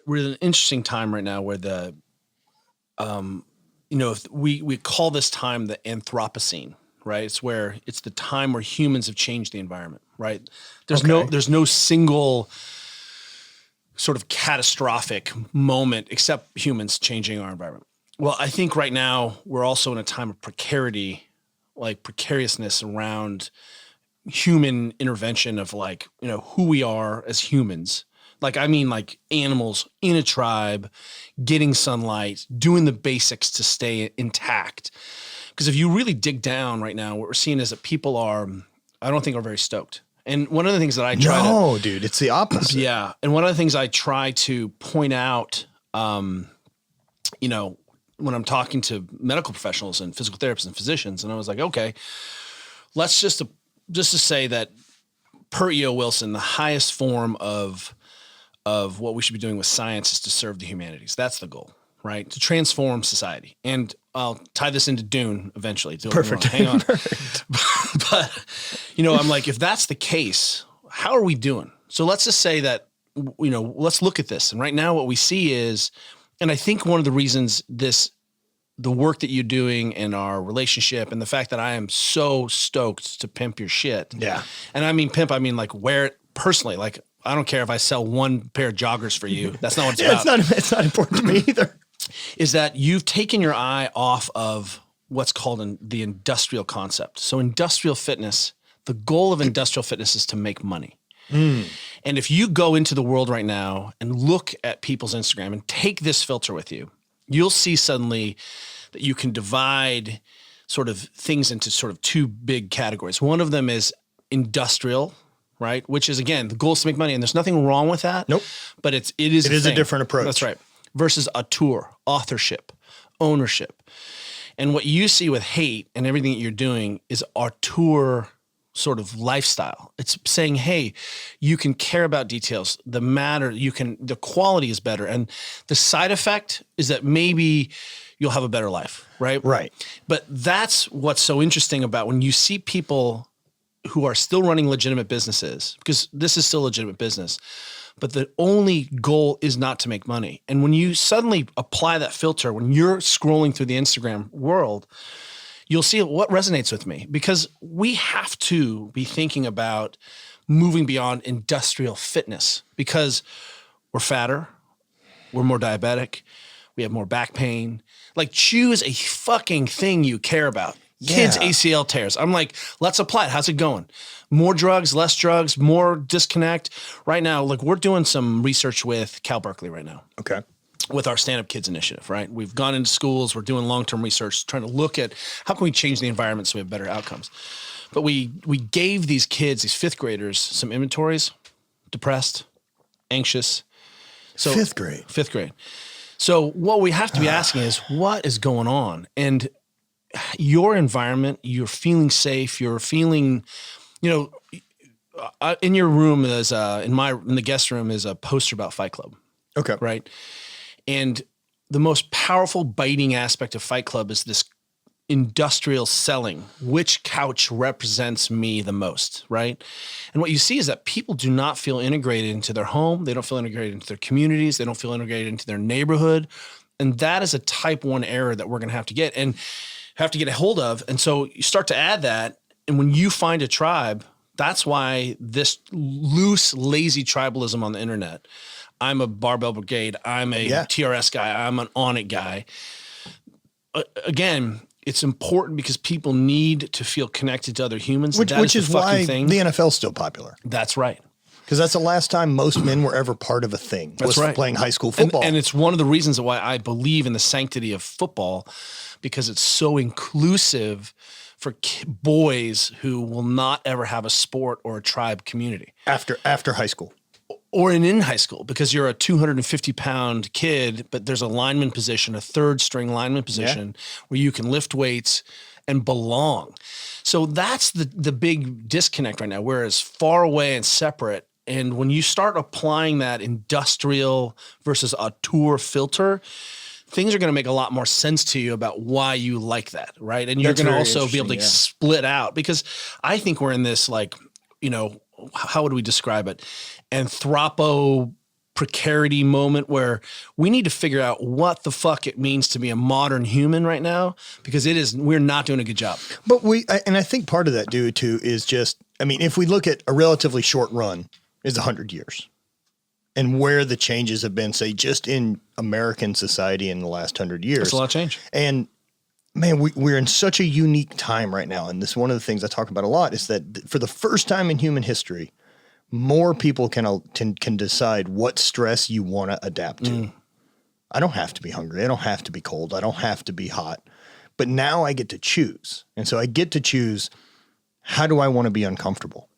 we're in an interesting time right now where if we call this time the Anthropocene, right? It's the time where humans have changed the environment, right? There's no single sort of catastrophic moment except humans changing our environment. Well, I think right now we're also in a time of precarity, like precariousness around human intervention of who we are as humans. Like animals in a tribe, getting sunlight, doing the basics to stay intact. Because if you really dig down right now, what we're seeing is that people I don't think are very stoked. And one of the things that I try No, dude, it's the opposite. Yeah. And one of the things I try to point out, when I'm talking to medical professionals and physical therapists and physicians, and I was like, okay, let's just to say that per E.O. Wilson, the highest form of what we should be doing with science is to serve the humanities. That's the goal, right? To transform society. And I'll tie this into Dune eventually. Perfect. Hang on. But, I'm like, if that's the case, how are we doing? So let's just say that, let's look at this. And right now what we see is, and I think one of the reasons the work that you're doing in our relationship and the fact that I am so stoked to pimp your shit. Yeah. And I mean, pimp, I mean like wear it personally. Like, I don't care if I sell one pair of joggers for you. That's not what it's about. It's not important to me either. Is that you've taken your eye off of what's called the industrial concept. So industrial fitness, the goal of industrial fitness is to make money. And if you go into the world right now and look at people's Instagram and take this filter with you, you'll see suddenly that you can divide sort of things into sort of two big categories. One of them is industrial, right? Which is, again, the goal is to make money, and there's nothing wrong with that. Nope. But it is a different approach. That's right. Versus auteur, authorship, ownership. And what you see with hate and everything that you're doing is auteur sort of lifestyle. It's saying, hey, you can care about details. The quality is better. And the side effect is that maybe you'll have a better life, right? Right. But that's what's so interesting about when you see people who are still running legitimate businesses, because this is still legitimate business, but the only goal is not to make money. And when you suddenly apply that filter, when you're scrolling through the Instagram world, you'll see what resonates with me, because we have to be thinking about moving beyond industrial fitness, because we're fatter, we're more diabetic, we have more back pain. Like, choose a fucking thing you care about. Kids ACL tears. I'm like, let's apply it. How's it going? More drugs, less drugs, more disconnect. Right now, like, we're doing some research with Cal Berkeley right now. Okay. With our Stand Up Kids initiative, right? We've gone into schools. We're doing long-term research, trying to look at how can we change the environment so we have better outcomes. But we gave these kids, these fifth graders, some inventories: depressed, anxious. So Fifth grade. So what we have to be asking is, what is going on? And your environment, you're feeling safe. You're feeling, in your room in the guest room is a poster about Fight Club. Okay. Right. And the most powerful biting aspect of Fight Club is this industrial selling. Which couch represents me the most, right? And what you see is that people do not feel integrated into their home. They don't feel integrated into their communities. They don't feel integrated into their neighborhood. And that is a type 1 error that we're going to have to get a hold of. And so you start to add that. And when you find a tribe, that's why this loose, lazy tribalism on the internet. I'm a barbell brigade. I'm a TRS guy. I'm an ONNIT guy. Again, it's important because people need to feel connected to other humans. Which is why the NFL is still popular. That's right. Because that's the last time most men were ever part of a thing. That's right. Playing high school football. And it's one of the reasons why I believe in the sanctity of football, because it's so inclusive for boys who will not ever have a sport or a tribe community. After high school. Or in high school, because you're a 250-pound kid, but there's a lineman position, a third-string lineman position, where you can lift weights and belong. So that's the big disconnect right now. We're as far away and separate. And when you start applying that industrial versus auteur filter, things are going to make a lot more sense to you about why you like that, right? And you're going to also be able to split out, because I think we're in this, like, how would we describe it? Anthropo precarity moment where we need to figure out what the fuck it means to be a modern human right now, because we're not doing a good job. But I think part of that due to is just, I mean, if we look at a relatively short run is 100 years and where the changes have been, say just in American society in the last 100 years. That's a lot of change. And man, we're in such a unique time right now. And this, one of the things I talk about a lot is that for the first time in human history, more people can decide what stress you want to adapt to. I don't have to be hungry. I don't have to be cold. I don't have to be hot. But now I get to choose. And so I get to choose, how do I want to be uncomfortable?